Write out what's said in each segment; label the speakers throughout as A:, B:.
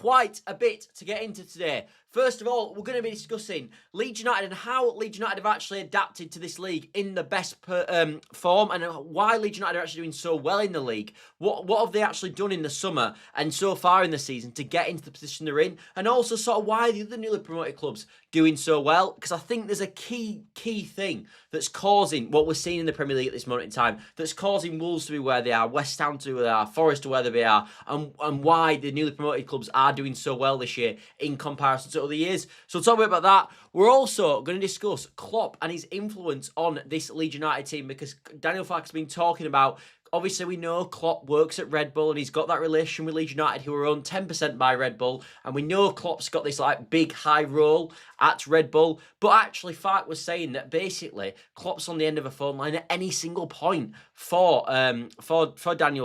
A: quite a bit to get into today. First of all, we're going to be discussing Leeds United and how Leeds United have actually adapted to this league in the best form, and why Leeds United are actually doing so well in the league. What have they actually done in the summer and so far in the season to get into the position they're in, and also sort of why the other newly promoted clubs doing so well, because I think there's a key thing that's causing what we're seeing in the Premier League at this moment in time, that's causing Wolves to be where they are, West Ham to be where they are, Forest to where they are, and why the newly promoted clubs are doing so well this year in comparison to other years. So talk about that. We're also going to discuss Klopp and his influence on this Leeds United team, because Daniel Farke has been talking about, obviously we know Klopp works at Red Bull and he's got that relation with Leeds United, who are owned 10% by Red Bull, and we know Klopp's got this like big high role at Red Bull. But actually Farke was saying that basically Klopp's on the end of a phone line at any single point for Daniel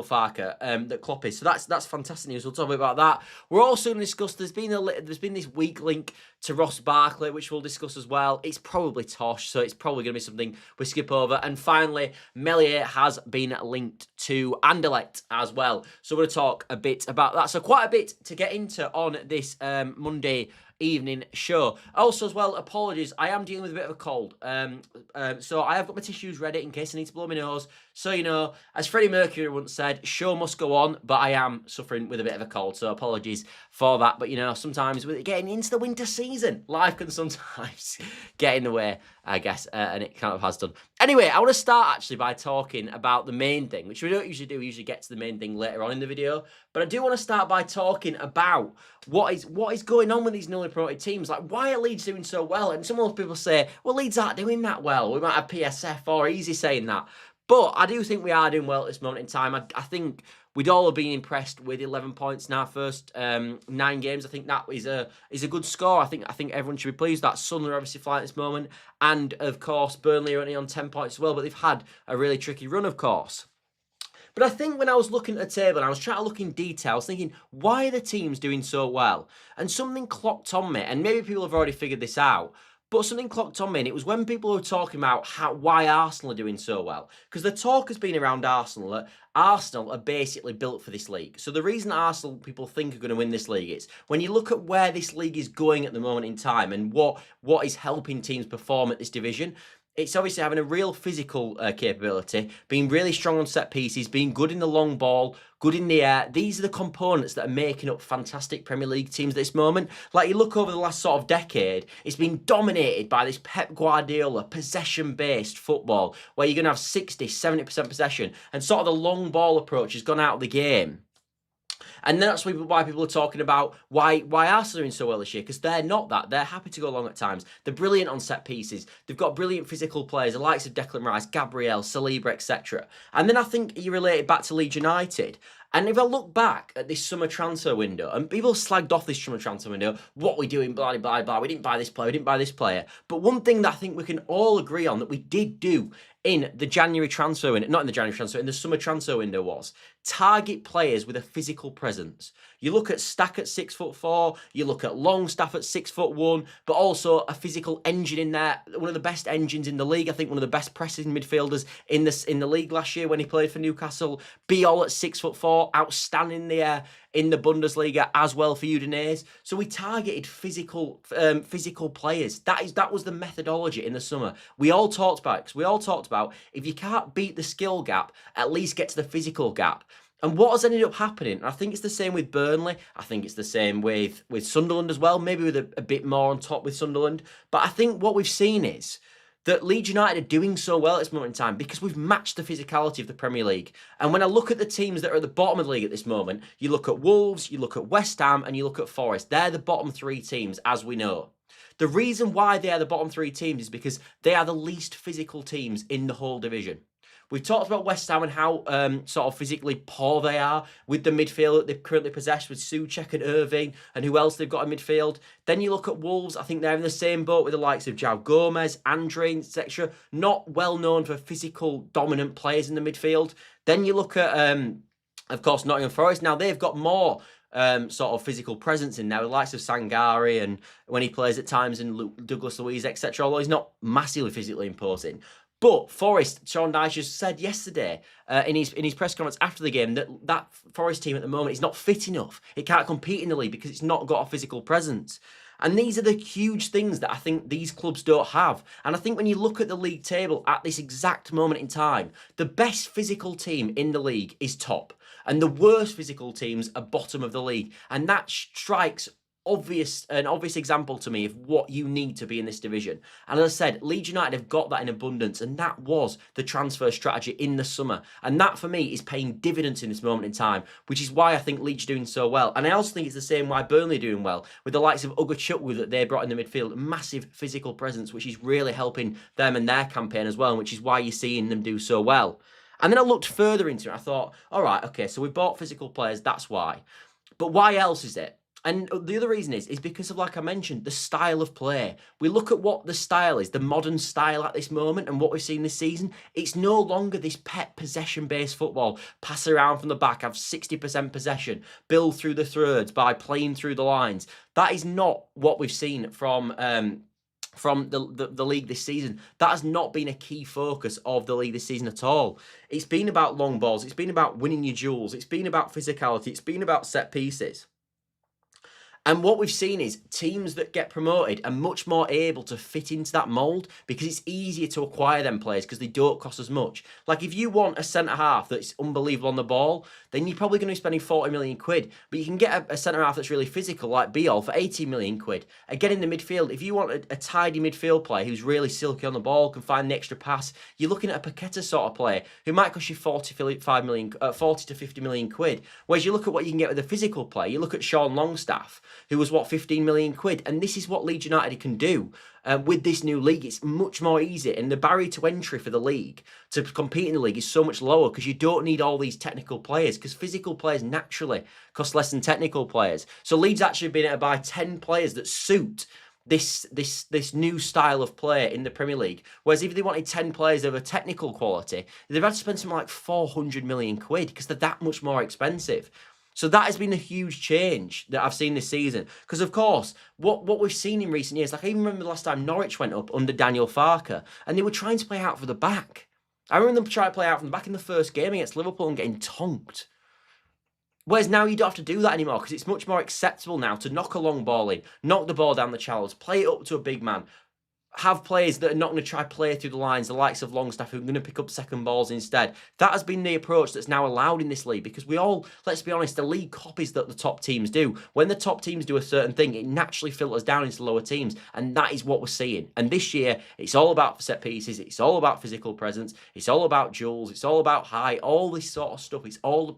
A: Farke, that Klopp is. So that's fantastic news. We'll talk about that. We're also going to discuss, there's been this weak link to Ross Barkley, which we'll discuss as well. It's probably tosh, so it's probably going to be something we skip over. And finally, Melier has been linked to Anderlecht as well. So we're going to talk a bit about that. So quite a bit to get into on this Monday evening show. Also as well, apologies, I am dealing with a bit of a cold. So I have got my tissues ready in case I need to blow my nose. So, you know, as Freddie Mercury once said, show must go on, but I am suffering with a bit of a cold, so apologies for that. But, you know, sometimes with it getting into the winter season, life can sometimes get in the way, I guess, and it kind of has done. Anyway, I want to start actually by talking about the main thing, which we don't usually do. We usually get to the main thing later on in the video. But I do want to start by talking about what is going on with these newly promoted teams. Like, why are Leeds doing so well? And some of those people say, well, Leeds aren't doing that well. We might have PSF or Easy saying that. But I do think we are doing well at this moment in time. I think we'd all have been impressed with 11 points in our first 9 games. I think that is a good score. I think everyone should be pleased. That Sunderland are obviously flying at this moment. And, of course, Burnley are only on 10 points as well. But they've had a really tricky run, of course. But I think when I was looking at the table and I was trying to look in detail, I was thinking, why are the teams doing so well? And something clocked on me, and maybe people have already figured this out, but something clocked on me, and it was when people were talking about why Arsenal are doing so well. Because the talk has been around Arsenal that Arsenal are basically built for this league. So the reason Arsenal people think are going to win this league is when you look at where this league is going at the moment in time and what is helping teams perform at this division, it's obviously having a real physical capability, being really strong on set pieces, being good in the long ball, good in the air. These are the components that are making up fantastic Premier League teams at this moment. Like, you look over the last sort of decade, it's been dominated by this Pep Guardiola possession-based football, where you're going to have 60, 70% possession, and sort of the long ball approach has gone out of the game. And that's why people are talking about why Arsenal are doing so well this year, because they're not that. They're happy to go long at times. They're brilliant on set pieces. They've got brilliant physical players, the likes of Declan Rice, Gabriel, Saliba, etc. And then I think you relate it back to Leeds United. And if I look back at this summer transfer window, and people slagged off this summer transfer window, what we doing, blah, blah, blah, we didn't buy this player, we didn't buy this player. But one thing that I think we can all agree on that we did do in the January transfer window, not in the January transfer, in the summer transfer window, was target players with a physical presence. You look at Stack at 6'4", you look at Longstaff at 6'1", but also a physical engine in there, one of the best engines in the league. I think one of the best pressing midfielders in the league last year when he played for Newcastle. Biol at 6'4", outstanding in the Bundesliga as well for Udinese. So we targeted physical players. That was the methodology in the summer. We all talked about it, because we all talked about, if you can't beat the skill gap, at least get to the physical gap. And what has ended up happening, and I think it's the same with Burnley, I think it's the same with Sunderland as well, maybe with a bit more on top with Sunderland, but I think what we've seen is that Leeds United are doing so well at this moment in time because we've matched the physicality of the Premier League. And when I look at the teams that are at the bottom of the league at this moment, you look at Wolves, you look at West Ham, and you look at Forest. They're the bottom 3 teams, as we know. The reason why they are the bottom 3 teams is because they are the least physical teams in the whole division. We've talked about West Ham and how sort of physically poor they are with the midfield that they've currently possessed with Souček and Irving and who else they've got in midfield. Then you look at Wolves, I think they're in the same boat with the likes of João Gomez, Andre, etc. Not well known for physical dominant players in the midfield. Then you look at, of course, Nottingham Forest. Now they've got more sort of physical presence in there, the likes of Sangari and when he plays at times, and Douglas Luiz, etc. Although he's not massively physically imposing. But Forest, Sean Dyche just said yesterday in his press conference after the game that Forest team at the moment is not fit enough. It can't compete in the league because it's not got a physical presence. And these are the huge things that I think these clubs don't have. And I think when you look at the league table at this exact moment in time, the best physical team in the league is top. And the worst physical teams are bottom of the league. And that strikes an obvious example to me of what you need to be in this division. And as I said, Leeds United have got that in abundance, and that was the transfer strategy in the summer. And that for me is paying dividends in this moment in time, which is why I think Leeds are doing so well. And I also think it's the same why Burnley are doing well, with the likes of Ugochukwu that they brought in the midfield, massive physical presence, which is really helping them and their campaign as well, and which is why you're seeing them do so well. And then I looked further into it. I thought, all right, okay, so we bought physical players, that's why. But why else is it? And the other reason is because of, like I mentioned, the style of play. We look at what the style is, the modern style at this moment, and what we've seen this season. It's no longer this pet possession-based football. Pass around from the back, have 60% possession, build through the thirds by playing through the lines. That is not what we've seen from the league this season. That has not been a key focus of the league this season at all. It's been about long balls. It's been about winning your duels. It's been about physicality. It's been about set pieces. And what we've seen is teams that get promoted are much more able to fit into that mould because it's easier to acquire them players because they don't cost as much. Like if you want a centre-half that's unbelievable on the ball, then you're probably going to be spending 40 million quid. But you can get a centre-half that's really physical like Biol for 18 million quid. Again, in the midfield, if you want a tidy midfield player who's really silky on the ball, can find the extra pass, you're looking at a Paqueta sort of player who might cost you 40 to 50 million quid. Whereas you look at what you can get with a physical player, you look at Sean Longstaff, who was, 15 million quid. And this is what Leeds United can do with this new league. It's much more easy. And the barrier to entry for the league, to compete in the league, is so much lower because you don't need all these technical players, because physical players naturally cost less than technical players. So Leeds actually been able to buy 10 players that suit this new style of play in the Premier League. Whereas if they wanted 10 players of a technical quality, they've had to spend something like 400 million quid because they're that much more expensive. So that has been a huge change that I've seen this season. Because, of course, what we've seen in recent years, like I even remember the last time Norwich went up under Daniel Farke, and they were trying to play out for the back. I remember them trying to play out from the back in the first game against Liverpool and getting tonked. Whereas now you don't have to do that anymore because it's much more acceptable now to knock a long ball in, knock the ball down the channels, play it up to a big man, have players that are not going to try play through the lines, the likes of Longstaff, who are going to pick up second balls instead. That has been the approach that's now allowed in this league because we all, let's be honest, the league copies that the top teams do. When the top teams do a certain thing, it naturally filters down into lower teams, and that is what we're seeing. And this year, it's all about set pieces, it's all about physical presence, it's all about duels, it's all about height, all this sort of stuff.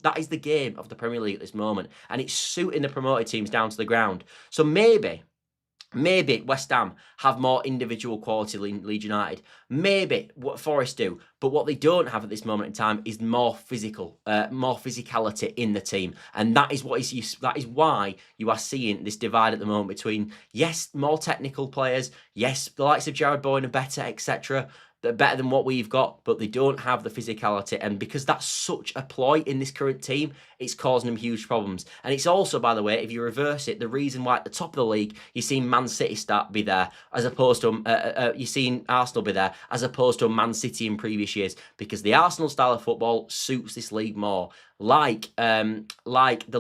A: That is the game of the Premier League at this moment, and it's suiting the promoted teams down to the ground. So maybe West Ham have more individual quality than Leeds United. Maybe what Forest do, but what they don't have at this moment in time is more physicality in the team, and that is why you are seeing this divide at the moment between, yes, more technical players, yes, the likes of Jared Bowen are better, etc. They're better than what we've got, but they don't have the physicality. And because that's such a ploy in this current team, it's causing them huge problems. And it's also, by the way, if you reverse it, the reason why at the top of the league, you're seeing Man City be there, as opposed to, you're seeing Arsenal be there, as opposed to Man City in previous years, because the Arsenal style of football suits this league more. Like the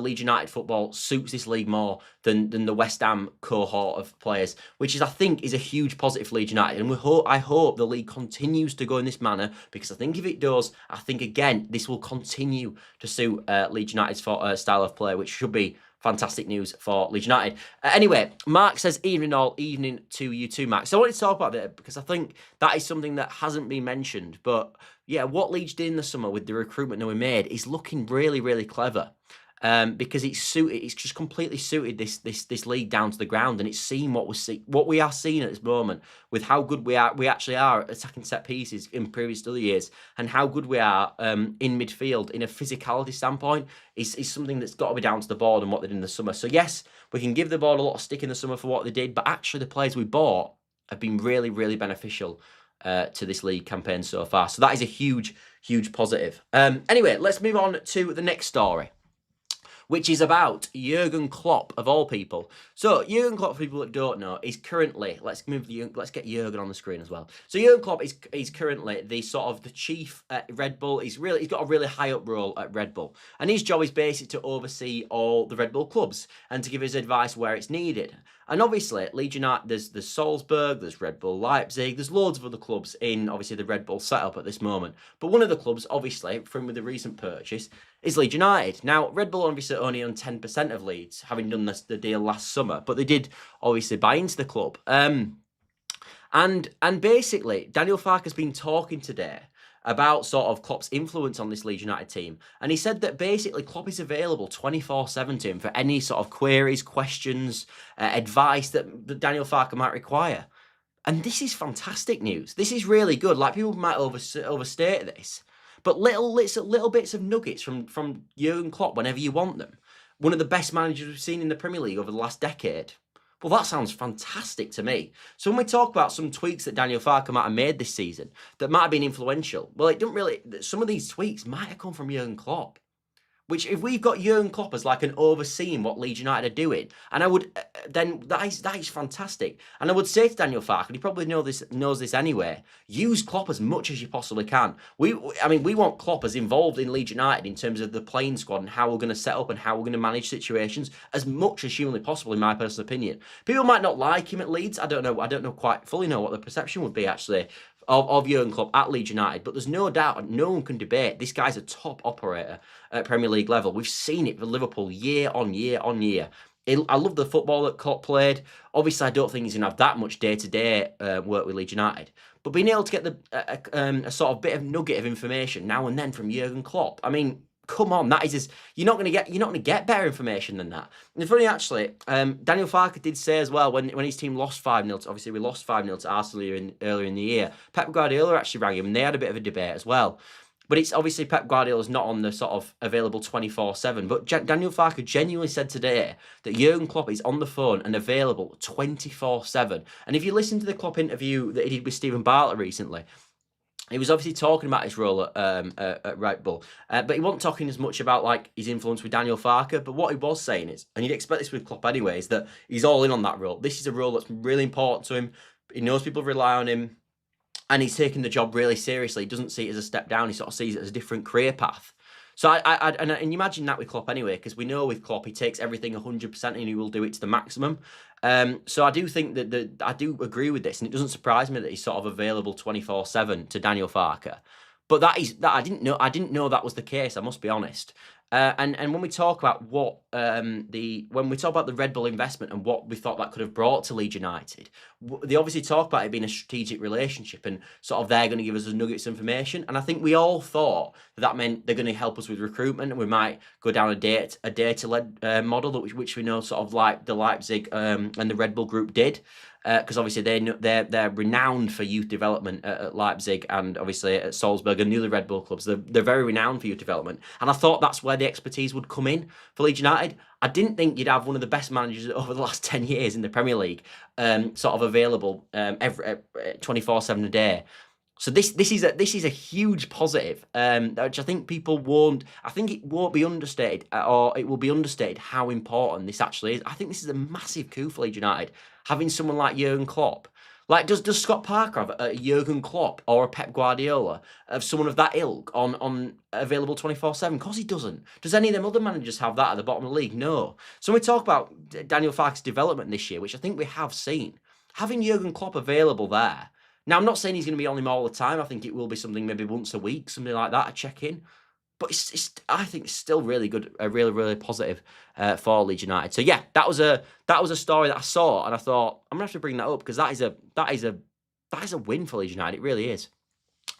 A: Leeds United football suits this league more than the West Ham cohort of players, which I think is a huge positive for Leeds United. And I hope the league continues to go in this manner, because I think if it does, I think again this will continue to suit Leeds United's style of play, which should be fantastic news for Leeds United. Anyway, Mark says, evening to you too, Mark. So I wanted to talk about that because I think that is something that hasn't been mentioned. But yeah, what Leeds did in the summer with the recruitment that we made is looking really, really clever. Because it's just completely suited this league down to the ground, and it's seen what we are seeing at this moment with how good we actually are at attacking set pieces in previous other years, and how good we are in midfield in a physicality standpoint is something that's got to be down to the board and what they did in the summer. So yes, we can give the board a lot of stick in the summer for what they did, but actually the players we bought have been really, really beneficial to this league campaign so far. So that is a huge, huge positive. Anyway, let's move on to the next story, which is about Jurgen Klopp, of all people. So Jurgen Klopp, for people that don't know, is currently, let's get Jurgen on the screen as well. So Jurgen Klopp is currently the sort of the chief at Red Bull. He's got a really high up role at Red Bull, and his job is basically to oversee all the Red Bull clubs and to give his advice where it's needed. And obviously, Leeds United, there's Salzburg, there's Red Bull Leipzig, there's loads of other clubs in, obviously, the Red Bull setup at this moment. But one of the clubs, obviously, from the recent purchase, is Leeds United. Now, Red Bull obviously only own 10% of Leeds, having done the deal last summer, but they did obviously buy into the club. And basically, Daniel Farke has been talking today about sort of Klopp's influence on this Leeds United team. And he said that basically Klopp is available 24/7 to him for any sort of queries, questions, advice that Daniel Farke might require. And this is fantastic news. This is really good. Like, people might overstate this, but little bits of nuggets from Jurgen Klopp whenever you want them. One of the best managers we've seen in the Premier League over the last decade. Well, that sounds fantastic to me. So when we talk about some tweaks that Daniel Farke might have made this season that might have been influential, well, it don't really. Some of these tweaks might have come from Jurgen Klopp. Which, if we've got Jurgen Klopp as like an overseeing what Leeds United are doing, and I would, then that is fantastic. And I would say to Daniel Farke, and he probably knows this anyway, use Klopp as much as you possibly can. We want Klopp as involved in Leeds United in terms of the playing squad and how we're going to set up and how we're going to manage situations as much as humanly possible, in my personal opinion. People might not like him at Leeds. I don't know quite fully know what the perception would be actually of Jurgen Klopp at Leeds United, but there's no doubt, no one can debate, this guy's a top operator at Premier League level. We've seen it for Liverpool year on year on year. I love the football that Klopp played. Obviously, I don't think he's going to have that much day-to-day work with Leeds United, but being able to get a sort of bit of nugget of information now and then from Jurgen Klopp, I mean, come on, that is you're not going to get better information than that. And it's funny actually, Daniel Farke did say as well when his team lost 5-0, obviously we lost 5-0 to Arsenal earlier in the year, Pep Guardiola actually rang him and they had a bit of a debate as well. But it's obviously Pep Guardiola's not on the sort of available 24/7. But Daniel Farke genuinely said today that Jurgen Klopp is on the phone and available 24/7. And if you listen to the Klopp interview that he did with Stephen Bartlett recently, he was obviously talking about his role at Red Bull, but he wasn't talking as much about like his influence with Daniel Farke. But what he was saying is, and you'd expect this with Klopp anyway, is that he's all in on that role. This is a role that's really important to him. He knows people rely on him, and he's taking the job really seriously. He doesn't see it as a step down. He sort of sees it as a different career path. So and you imagine that with Klopp anyway, because we know with Klopp he takes everything 100% and he will do it to the maximum. So I do think that I do agree with this, and it doesn't surprise me that he's sort of available 24/7 to Daniel Farke. But I didn't know that was the case. I must be honest. And when we talk about when we talk about the Red Bull investment and what we thought that could have brought to Leeds United, they obviously talk about it being a strategic relationship and sort of they're going to give us nuggets of information. And I think we all thought that meant they're going to help us with recruitment and we might go down a data-led model, which we know sort of like the Leipzig and the Red Bull group did. Because obviously they're renowned for youth development at Leipzig and obviously at Salzburg and the other Red Bull clubs. They're very renowned for youth development, and I thought that's where the expertise would come in for Leeds United. I didn't think you'd have one of the best managers over the last 10 years in the Premier League, sort of available every 24/7 a day. So this is a huge positive, which I think people won't. I think it won't be understated, or it will be understated how important this actually is. I think this is a massive coup for Leeds United, having someone like Jurgen Klopp. Like, does Scott Parker have a Jurgen Klopp or a Pep Guardiola, of someone of that ilk on available 24/7? Of course he doesn't. Does any of them other managers have that at the bottom of the league? No. So when we talk about Daniel Farke's development this year, which I think we have seen, having Jurgen Klopp available there. Now, I'm not saying he's going to be on him all the time. I think it will be something maybe once a week, something like that, a check-in. But I think it's still really good, really, really positive for Leeds United. So yeah, that was a story that I saw, and I thought I'm gonna have to bring that up because that is a win for Leeds United. It really is.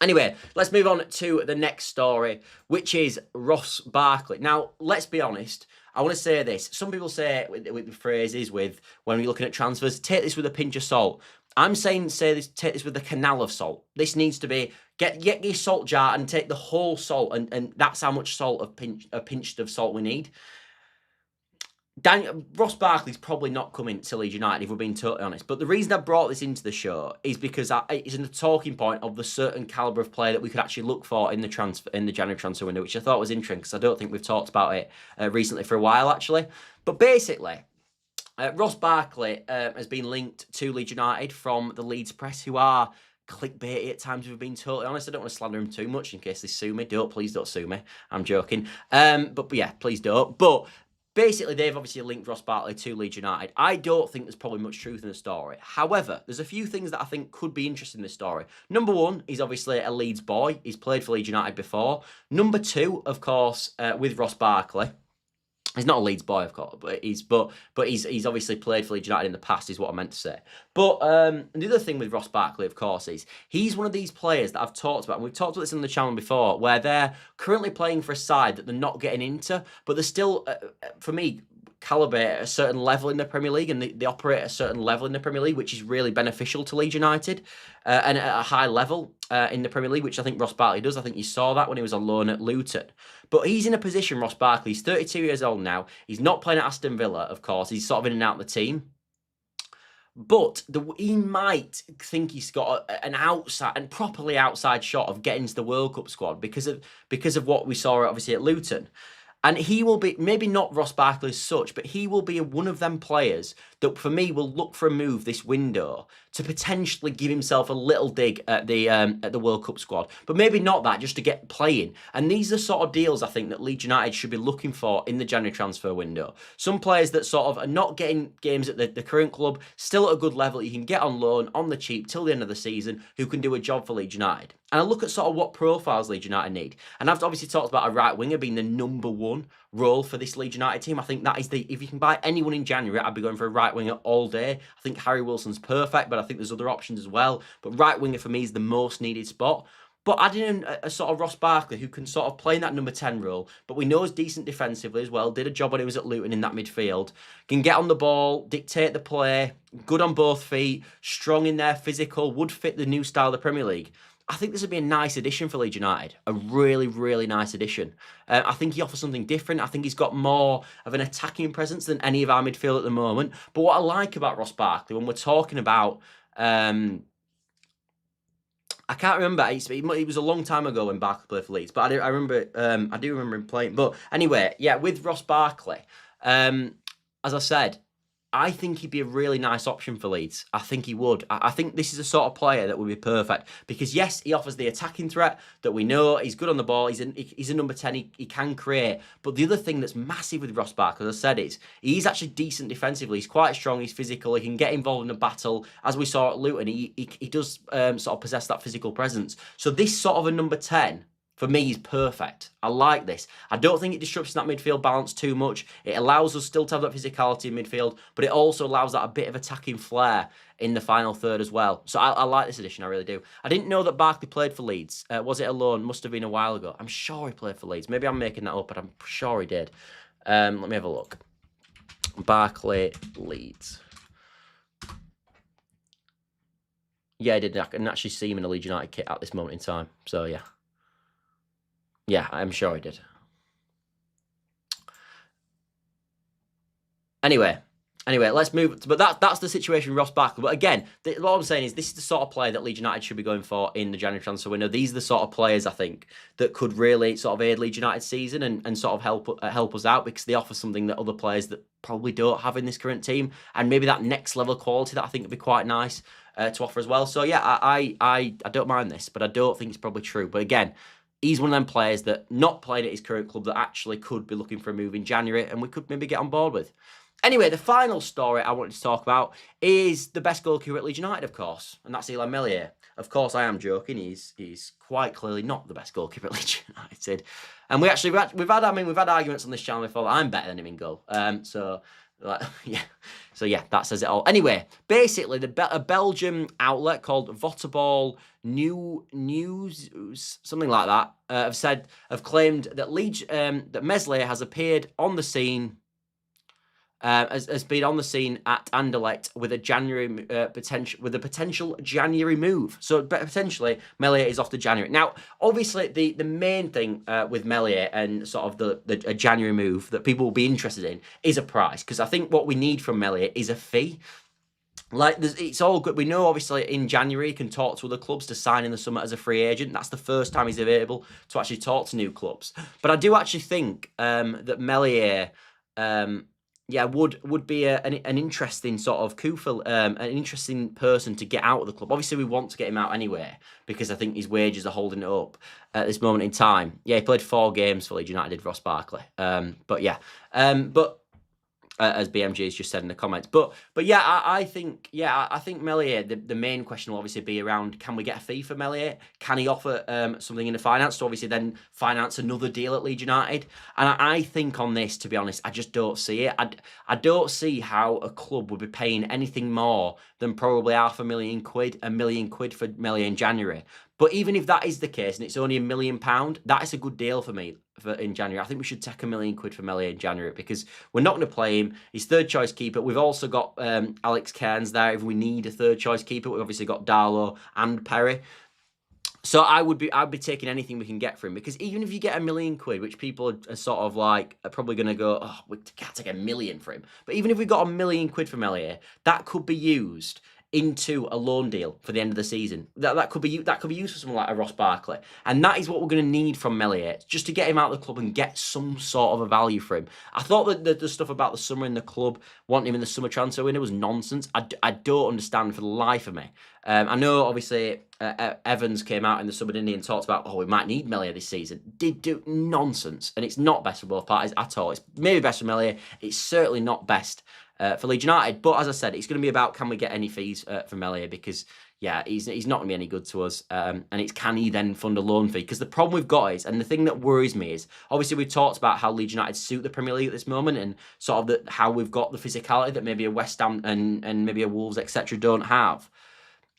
A: Anyway, let's move on to the next story, which is Ross Barkley. Now, let's be honest. I want to say this. Some people say with the phrases when we're looking at transfers, take this with a pinch of salt. I'm saying take this with a canal of salt. This needs to be, get your salt jar and take the whole salt, and that's how much salt, a pinch of salt we need. Ross Barkley's probably not coming to Leeds United, if we're being totally honest. But the reason I brought this into the show is because it's in the talking point of the certain calibre of player that we could actually look for in the January transfer window, which I thought was interesting because I don't think we've talked about it recently for a while, actually. But basically, Ross Barkley has been linked to Leeds United from the Leeds press, who are clickbaity at times, if we're being totally honest. I don't want to slander him too much in case they sue me. Please don't sue me. I'm joking. But yeah, please don't. But basically, they've obviously linked Ross Barkley to Leeds United. I don't think there's probably much truth in the story. However, there's a few things that I think could be interesting in this story. Number one, he's obviously a Leeds boy. He's played for Leeds United before. Number two, of course, with Ross Barkley. He's not a Leeds boy, of course, but he's obviously played for Leeds United in the past, is what I meant to say. But the other thing with Ross Barkley, of course, is he's one of these players that I've talked about, and we've talked about this on the channel before, where they're currently playing for a side that they're not getting into, but they're still, for me, calibre at a certain level in the Premier League, and they operate at a certain level in the Premier League, which is really beneficial to Leeds United, and at a high level in the Premier League, which I think Ross Barkley does. I think you saw that when he was on loan at Luton. But he's in a position, Ross Barkley, he's 32 years old now. He's not playing at Aston Villa, of course. He's sort of in and out of the team. But he might think he's got an outside and properly outside shot of getting to the World Cup squad because of what we saw obviously at Luton. And he will be, maybe not Ross Barkley as such, but he will be one of them players that, for me, will look for a move this window to potentially give himself a little dig at the World Cup squad. But maybe not that, just to get playing. And these are sort of deals, I think, that Leeds United should be looking for in the January transfer window. Some players that sort of are not getting games at the current club, still at a good level, you can get on loan, on the cheap, till the end of the season, who can do a job for Leeds United. And I look at sort of what profiles Leeds United need. And I've obviously talked about a right winger being the number one role for this Leeds United team. I think that is if you can buy anyone in January, I'd be going for a right winger all day. I think Harry Wilson's perfect, but I think there's other options as well. But right winger for me is the most needed spot. But adding in a sort of Ross Barkley who can sort of play in that number 10 role, but we know is decent defensively as well, did a job when he was at Luton in that midfield, can get on the ball, dictate the play, good on both feet, strong in there, physical, would fit the new style of the Premier League. I think this would be a nice addition for Leeds United. A really, really nice addition. I think he offers something different. I think he's got more of an attacking presence than any of our midfield at the moment. But what I like about Ross Barkley, when we're talking about... I can't remember. It was a long time ago when Barkley played for Leeds. But I remember... I do remember him playing. But anyway, yeah, with Ross Barkley, as I said... I think he'd be a really nice option for Leeds. I think he would. I think this is a sort of player that would be perfect because, yes, he offers the attacking threat that we know. He's good on the ball. He's a number 10. He can create. But the other thing that's massive with Ross Barkley, as I said, is he's actually decent defensively. He's quite strong. He's physical. He can get involved in a battle. As we saw at Luton, he does sort of possess that physical presence. So this sort of a number 10... for me, is perfect. I like this. I don't think it disrupts that midfield balance too much. It allows us still to have that physicality in midfield, but it also allows that a bit of attacking flair in the final third as well. So I like this addition, I really do. I didn't know that Barkley played for Leeds. Was it a loan? Must have been a while ago. I'm sure he played for Leeds. Maybe I'm making that up, but I'm sure he did. Let me have a look. Barkley, Leeds. Yeah, I did. I can actually see him in a Leeds United kit at this moment in time. So, yeah. Yeah, I'm sure he did. Anyway, let's move. But that's the situation with Ross Barkley. But again, what I'm saying is this is the sort of player that Leeds United should be going for in the January transfer window. These are the sort of players, I think, that could really sort of aid Leeds United's season and sort of help us out because they offer something that other players that probably don't have in this current team. And maybe that next level quality that I think would be quite nice to offer as well. So, yeah, I don't mind this, but I don't think it's probably true. But again... he's one of them players that not playing at his current club that actually could be looking for a move in January and we could maybe get on board with. Anyway, the final story I wanted to talk about is the best goalkeeper at Leeds United, of course, and that's Illan Meslier. Of course, I am joking. He's quite clearly not the best goalkeeper at Leeds United. And we've had arguments on this channel before that I'm better than him in goal. So yeah, that says it all. Anyway, basically, a Belgian outlet called Voetbal News, something like that, have claimed that that Meslier has appeared on the scene has been on the scene at Anderlecht with a potential January move. So potentially Melier is off to January. Now, obviously, the main thing with Melier and sort of the January move that people will be interested in is a price, because I think what we need from Melier is a fee. Like, it's all good. We know, obviously, in January, he can talk to other clubs to sign in the summer as a free agent. That's the first time he's available to actually talk to new clubs. But I do actually think that Melier, would be an interesting sort of coup for an interesting person to get out of the club. Obviously, we want to get him out anyway, because I think his wages are holding it up at this moment in time. Yeah, he played 4 games for Leeds United, Ross Barkley. As BMG has just said in the comments. But yeah, I think Melier, the main question will obviously be around, can we get a fee for Melier? Can he offer something in the finance to obviously then finance another deal at Leeds United? And I think on this, to be honest, I just don't see it. I don't see how a club would be paying anything more than probably £500,000, £1 million for Melier in January. But even if that is the case and it's only £1 million, that is a good deal for me in January. I think we should take £1 million for Melier in January, because we're not going to play him. He's third choice keeper. We've also got Alex Cairns there if we need a third choice keeper. We've obviously got Darlow and Perry. So I'd be taking anything we can get for him, because even if you get £1 million, which people are sort of like are probably going to go, oh, we can't take £1 million for him. But even if we got £1 million for Melier, that could be used into a loan deal for the end of the season. That could be used for someone like a Ross Barkley, and that is what we're going to need from Melier, just to get him out of the club and get some sort of a value for him. I thought that the stuff about the summer in the club, wanting him in the summer transfer window, was nonsense. I don't understand for the life of me. I know obviously Evans came out in the summer, didn't he, and talked about, we might need Melier this season. Did do nonsense, and it's not best for both parties at all. It's maybe best for Melier. It's certainly not best for Leeds United. But as I said, it's going to be about, can we get any fees for Melier, because yeah, he's not going to be any good to us. And it's, can he then fund a loan fee? Because the problem we've got is, and the thing that worries me is, obviously we've talked about how Leeds United suit the Premier League at this moment, and sort of how we've got the physicality that maybe a West Ham and maybe a Wolves, etc., don't have.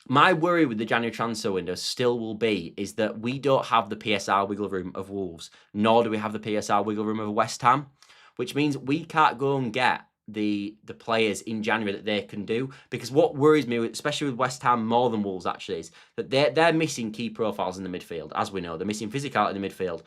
A: My worry with the January transfer window still will be is that we don't have the PSR wiggle room of Wolves, nor do we have the PSR wiggle room of West Ham, which means we can't go and get the players in January that they can do. Because what worries me, especially with West Ham more than Wolves actually, is that they're missing key profiles in the midfield. As we know, they're missing physicality in the midfield.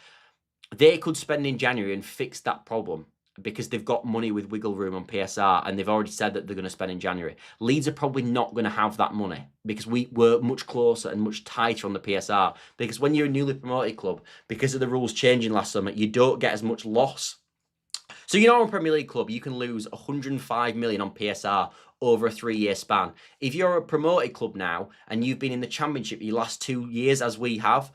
A: They could spend in January and fix that problem, because they've got money with wiggle room on PSR, and they've already said that they're going to spend in January. Leeds are probably not going to have that money, because we were much closer and much tighter on the PSR. Because when you're a newly promoted club, because of the rules changing last summer, you don't get as much loss. So you're a Premier League club, you can lose 105 million on PSR over a 3-year span. If you're a promoted club now and you've been in the Championship your last 2 years, as we have,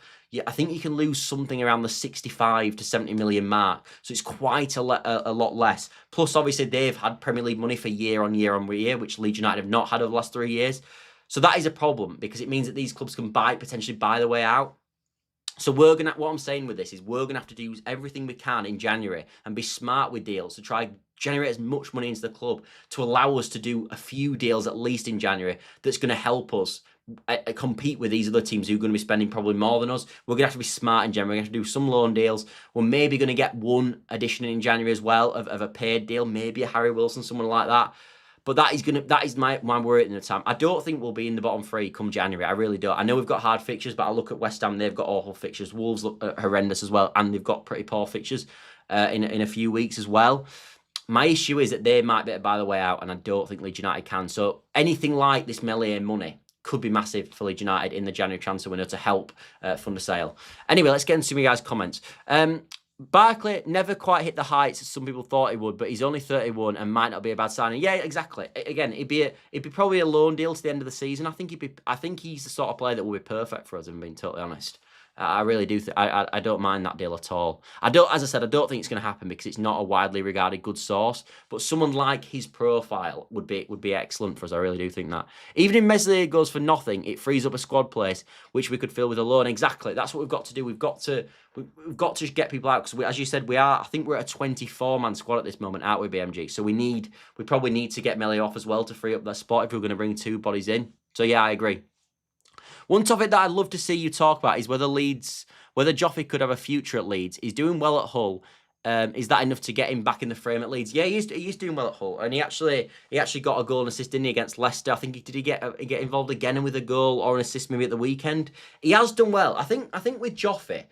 A: I think you can lose something around the 65 to 70 million mark. So it's quite a lot less. Plus, obviously, they've had Premier League money for year on year, which Leeds United have not had over the last 3 years. So that is a problem, because it means that these clubs can potentially buy their way out. So what I'm saying with this is, we're going to have to do everything we can in January and be smart with deals to try generate as much money into the club to allow us to do a few deals at least in January that's going to help us compete with these other teams who are going to be spending probably more than us. We're going to have to be smart in January. We're going to have to do some loan deals. We're maybe going to get one addition in January as well of a paid deal, maybe a Harry Wilson, someone like that. But that is my worry at the time. I don't think we'll be in the bottom 3 come January. I really don't. I know we've got hard fixtures, but I look at West Ham, they've got awful fixtures. Wolves look horrendous as well, and they've got pretty poor fixtures in a few weeks as well. My issue is that they might be by the way out, and I don't think Leeds United can. So anything like this Melier money could be massive for Leeds United in the January transfer window to help fund a sale. Anyway, let's get into some of you guys' comments. Barkley never quite hit the heights as some people thought he would, but he's only 31 and might not be a bad signing. Yeah, exactly. Again, it'd be probably a loan deal to the end of the season. I think he's the sort of player that will be perfect for us, if I'm being totally honest. I really do. I don't mind that deal at all. As I said, I don't think it's going to happen because it's not a widely regarded good source. But someone like his profile would be excellent for us. I really do think that. Even if Meslier goes for nothing, it frees up a squad place which we could fill with a loan. Exactly. That's what we've got to do. We've got to as get people out, because as you said, I think we're at a 24-man squad at this moment, aren't we, BMG? So we probably need to get Melier off as well to free up that spot if we're going to bring 2 bodies in. So yeah, I agree. One topic that I'd love to see you talk about is whether Joffe could have a future at Leeds. He's doing well at Hull. Is that enough to get him back in the frame at Leeds? Yeah, he's doing well at Hull, and he actually got a goal and assist, didn't he, against Leicester? I think he get involved again with a goal or an assist maybe at the weekend. He has done well. I think with Joffrey,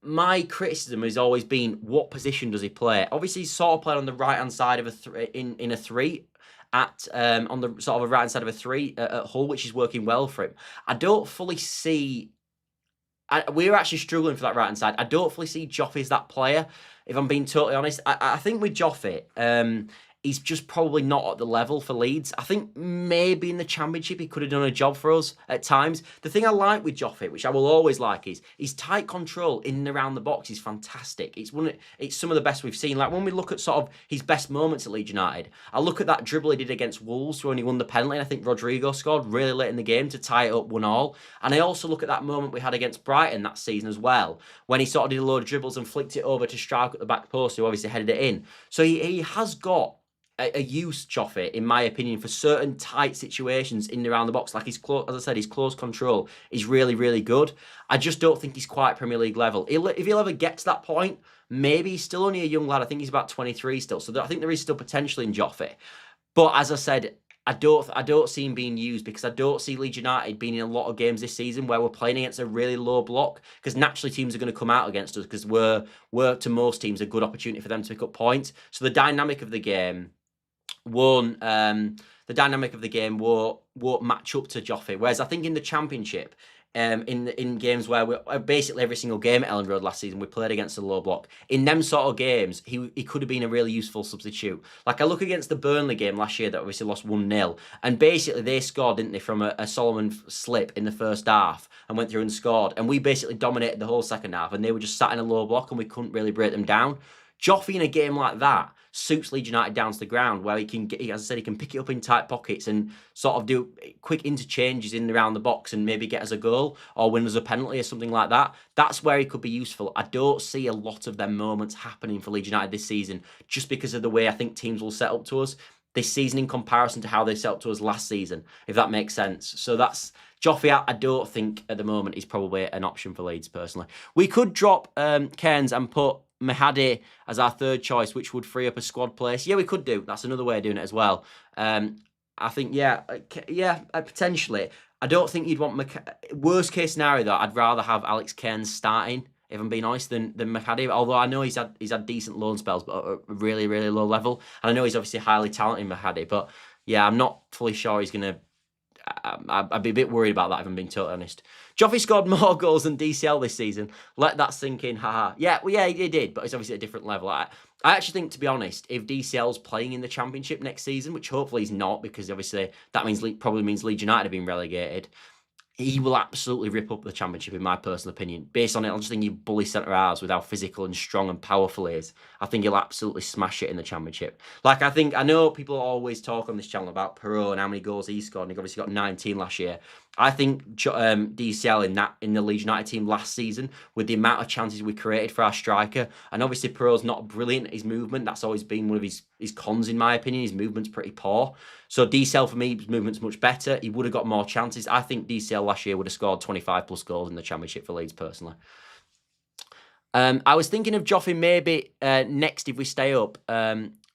A: my criticism has always been, what position does he play? Obviously, he's sort of played on the right hand side of in a three. On the sort of a right hand side of a three at Hull, which is working well for him. I don't fully see. We're actually struggling for that right hand side. I don't fully see Joffrey as that player, if I'm being totally honest. I think with Joffrey, he's just probably not at the level for Leeds. I think maybe in the Championship he could have done a job for us at times. The thing I like with Joffrey, which I will always like, is his tight control in and around the box is fantastic. It's some of the best we've seen. Like when we look at sort of his best moments at Leeds United, I look at that dribble he did against Wolves when he won the penalty, and I think Rodrigo scored really late in the game to tie it up 1-1. And I also look at that moment we had against Brighton that season as well, when he sort of did a load of dribbles and flicked it over to Strauch at the back post, who obviously headed it in. So he has got a use, Joffrey, in my opinion, for certain tight situations in and around the box. Like as I said, his close control is really, really good. I just don't think he's quite Premier League level. If he'll ever get to that point, maybe he's still only a young lad. I think he's about 23 still. So I think there is still potential in Joffrey. But as I said, I don't see him being used, because I don't see Leeds United being in a lot of games this season where we're playing against a really low block, because naturally teams are going to come out against us, because we're to most teams a good opportunity for them to pick up points. So the dynamic of the game won't match up to Joffrey. Whereas I think in the Championship, in games where we're basically every single game at Elland Road last season, we played against a low block. In them sort of games, he could have been a really useful substitute. Like I look against the Burnley game last year that obviously lost 1-0, and basically they scored, didn't they, from a Solomon slip in the first half and went through and scored. And we basically dominated the whole second half, and they were just sat in a low block and we couldn't really break them down. Joffrey in a game like that suits Leeds United down to the ground, where he can get, as I said, he can pick it up in tight pockets and sort of do quick interchanges in and around the box and maybe get us a goal or win us a penalty or something like that. That's where he could be useful. I don't see a lot of them moments happening for Leeds United this season, just because of the way I think teams will set up to us this season in comparison to how they set up to us last season, if that makes sense. So that's Joffrey. I don't think at the moment is probably an option for Leeds personally. We could drop Cairns and put Mahadi as our third choice, which would free up a squad place. Yeah, we could do. That's another way of doing it as well. I think, potentially. I don't think you'd want worst case scenario though. I'd rather have Alex Cairns starting, if I'm being honest, than Mahadi. Although I know he's had decent loan spells, but at a really, really low level. And I know he's obviously highly talented, Mahadi. But yeah, I'm not fully sure he's gonna. I'd be a bit worried about that, if I'm being totally honest. Joffrey scored more goals than DCL this season. Let that sink in, haha. Yeah, he did, but it's obviously at a different level. I actually think, to be honest, if DCL's playing in the Championship next season, which hopefully he's not, because obviously that probably means Leeds United have been relegated, he will absolutely rip up the Championship, in my personal opinion. Based on it, I just think you bully centre-halves with how physical and strong and powerful he is. I think he'll absolutely smash it in the Championship. Like, I know people always talk on this channel about Perot and how many goals he scored, and he obviously got 19 last year. I think DCL in the Leeds United team last season, with the amount of chances we created for our striker, and obviously Perot's not brilliant at his movement. That's always been one of his cons, in my opinion. His movement's pretty poor. So DCL, for me, his movement's much better. He would have got more chances. I think DCL last year would have scored 25 plus goals in the Championship for Leeds, personally. I was thinking of Joffrey maybe next, if we stay up.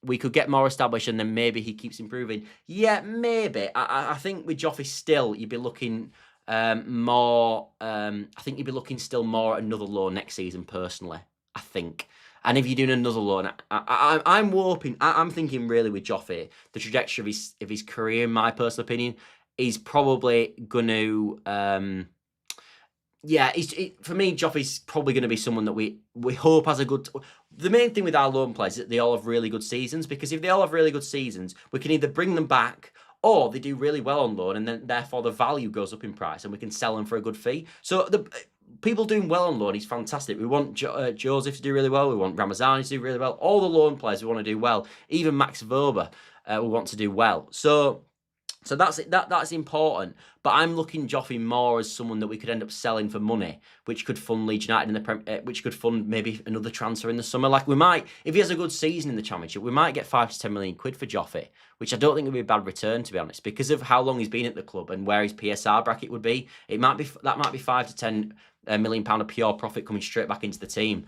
A: We could get more established, and then maybe he keeps improving. Yeah, maybe. I think with Joffrey still, you'd be looking more. I think you'd be looking still more at another loan next season, personally. I think. And if you're doing another loan, I'm thinking really with Joffrey, the trajectory of his career, in my personal opinion, is probably going to. For me, Joffrey's probably going to be someone that we hope has a good. The main thing with our loan players is that they all have really good seasons, because if they all have really good seasons, we can either bring them back or they do really well on loan, and then therefore the value goes up in price and we can sell them for a good fee. So the people doing well on loan is fantastic. We want Joseph to do really well. We want Ramazani to do really well. All the loan players we want to do well. Even Max Vober we want to do well. So that's important. But I'm looking Joffrey more as someone that we could end up selling for money, which could fund Leeds United in the which could fund maybe another transfer in the summer. Like we might, if he has a good season in the Championship, we might get 5 to 10 million quid for Joffrey, which I don't think would be a bad return, to be honest, because of how long he's been at the club and where his PSR bracket would be. That might be 5 to 10 million of pure profit coming straight back into the team,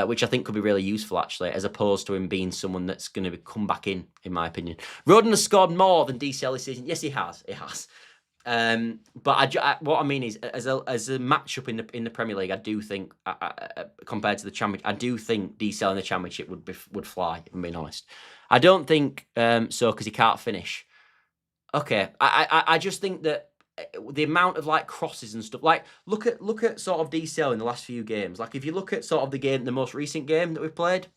A: which I think could be really useful, actually, as opposed to him being someone that's going to come back in my opinion. Roden has scored more than DCL this season. Yes, he has. He has. But what I mean is, as a matchup in the Premier League, I do think, compared to the Championship, I do think DCL in the Championship would fly, if I'm being honest. I don't think so, because he can't finish. Okay, I just think that the amount of like crosses and stuff, like look at sort of DCL in the last few games. Like if you look at sort of the most recent game that we've played,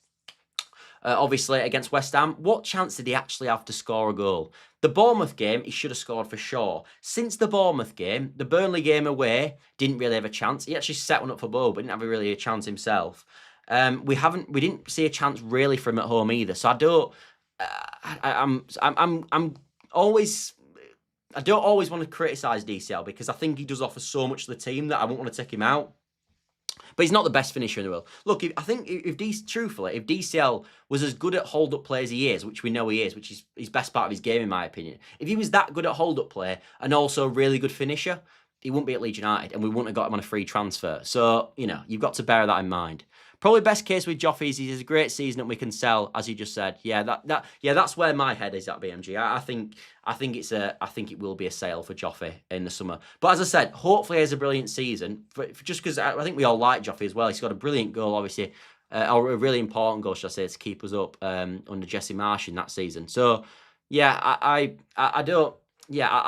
A: obviously against West Ham, what chance did he actually have to score a goal? The Bournemouth game, he should have scored for sure. Since the Bournemouth game, the Burnley game away, didn't really have a chance. He actually set one up for Bo, but didn't have really a chance himself. We didn't see a chance really from him at home either. So I don't always want to criticise DCL, because I think he does offer so much to the team that I won't want to take him out. But he's not the best finisher in the world. Look, truthfully, if DCL was as good at hold-up play as he is, which we know he is, which is his best part of his game, in my opinion, if he was that good at hold-up play and also a really good finisher, he wouldn't be at Leeds United, and we wouldn't have got him on a free transfer. So, you've got to bear that in mind. Probably best case with Joffy is he has a great season and we can sell, as you just said. Yeah, that's where my head is at BMG. I think it will be a sale for Joffy in the summer. But as I said, hopefully he has a brilliant season. Just because I think we all like Joffy as well. He's got a brilliant goal, obviously, or a really important goal, should I say, to keep us up under Jesse Marsh in that season. So yeah, I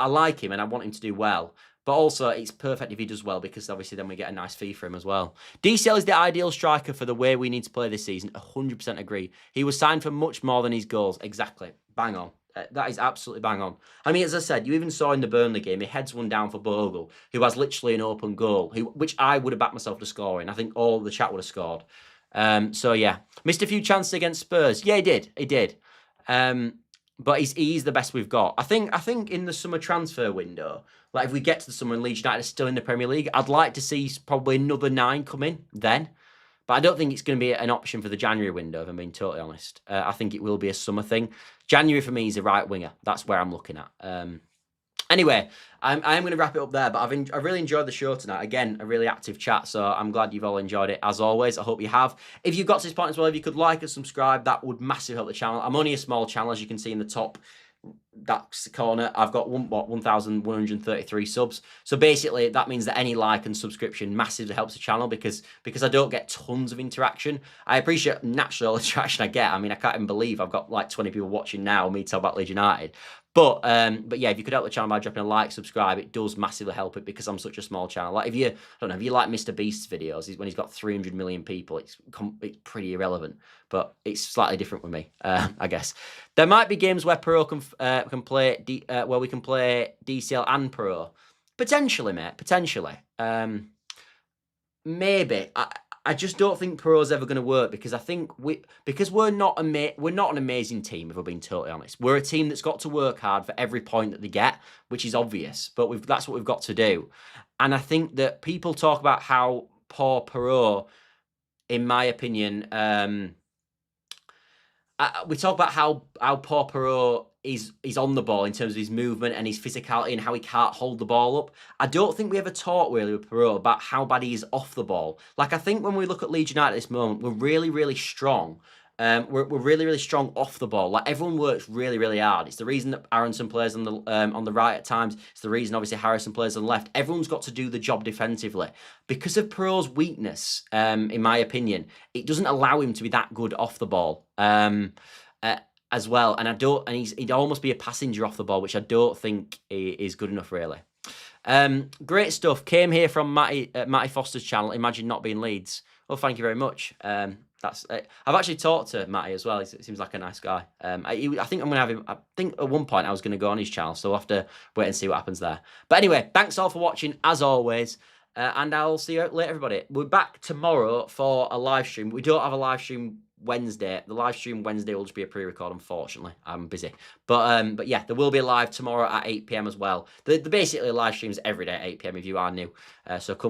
A: like him and I want him to do well. But also, it's perfect if he does well, because obviously then we get a nice fee for him as well. DCL is the ideal striker for the way we need to play this season. 100% agree. He was signed for much more than his goals. Exactly. Bang on. That is absolutely bang on. I mean, as I said, you even saw in the Burnley game, he heads one down for Bogle, who has literally an open goal, which I would have backed myself to score in. I think all of the chat would have scored. So, yeah. Missed a few chances against Spurs. Yeah, he did. He did. But he's the best we've got. I think in the summer transfer window, like if we get to the summer and Leeds United are still in the Premier League, I'd like to see probably another 9 come in then. But I don't think it's going to be an option for the January window, if I'm being totally honest. I think it will be a summer thing. January for me is a right winger. That's where I'm looking at. Anyway, I am going to wrap it up there, but I've really enjoyed the show tonight. Again, a really active chat, so I'm glad you've all enjoyed it, as always. I hope you have. If you've got to this point as well, if you could like and subscribe, that would massively help the channel. I'm only a small channel, as you can see in the top that's the corner. I've got 1,133 subs. So basically, that means that any like and subscription massively helps the channel, because I don't get tons of interaction. I appreciate naturally all the interaction I get. I mean, I can't even believe I've got like 20 people watching now, me talk about Leeds United. But yeah, if you could help the channel by dropping a like, subscribe, it does massively help it, because I'm such a small channel. Like if you like Mr. Beast's videos, when he's got 300 million people, it's pretty irrelevant. But it's slightly different with me, I guess. There might be games where Pro can play where we can play DCL and Pro, potentially, mate. Potentially, maybe. I just don't think Pro's ever going to work, because I think we're not an amazing team, if we're being totally honest. We're a team that's got to work hard for every point that they get, which is obvious, but that's what we've got to do. And I think that people talk about how poor Pro, in my opinion, we talk about how poor Perrault is on the ball in terms of his movement and his physicality and how he can't hold the ball up. I don't think we ever talk really with Perrault about how bad he is off the ball. Like, I think when we look at Leeds United at this moment, we're really, really strong. We're really, really strong off the ball. Like, everyone works really, really hard. It's the reason that Aronson plays on the right at times. It's the reason, obviously, Harrison plays on the left. Everyone's got to do the job defensively. Because of Perrault's weakness, in my opinion, it doesn't allow him to be that good off the ball. As well, and he'd almost be a passenger off the ball, which I don't think is good enough, really. Great stuff. Came here from Matty Foster's channel. Imagine not being Leeds. Well, thank you very much. I've actually talked to Matty as well. He seems like a nice guy. I think I'm gonna have him. I think at one point I was gonna go on his channel, so we'll have to wait and see what happens there. But anyway, thanks all for watching as always. And I'll see you later, everybody. We're back tomorrow for a live stream. We don't have a live stream Wednesday. The live stream Wednesday will just be a pre-record, unfortunately. I'm busy. But yeah, there will be a live tomorrow at 8 PM as well. They're basically live streams every day at 8 PM if you are new. So come and